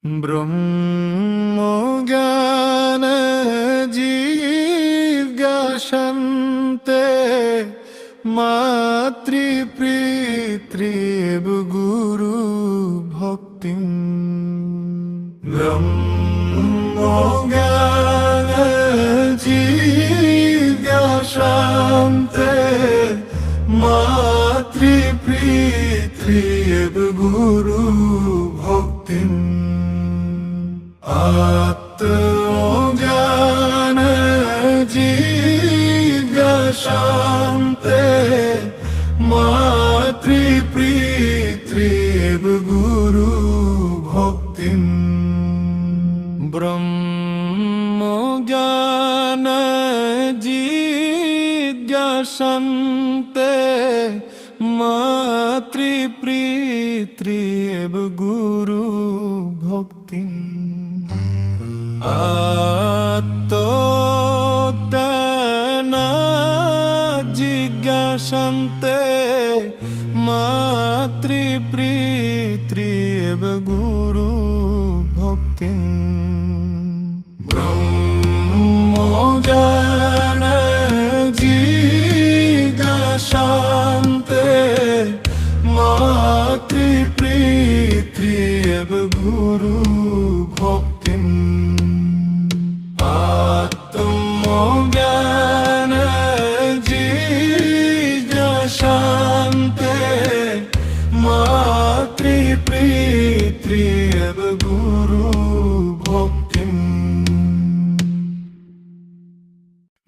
ব্রহ্মজ্ঞান জিজ্ঞাসন্তে মাতৃপিতৃব গুরু ভক্তি। ব্রহ্মজ্ঞান জিজ্ঞাসন্তে মাতৃপিতৃব গুরু ভক্তি। আত্মজ্ঞান জিজ্ঞাসন্তে মাতৃপিতৃব গুরু ভক্তি। ব্রহ্মজ্ঞান জিজ্ঞাসন্তে মাতৃপিতৃব গুরু ভক্তি। আত্মজ্ঞান জিজ্ঞাসন্তে মাতৃপিতৃব গুরু ভক্তি। ব্রহ্মজ্ঞান জিজ্ঞাসন্তে মাতৃপিতৃব গুরু ভক্তি। আত্মজ্ঞান জিজ্ঞাসন্তে মাতৃপিতৃব গুরু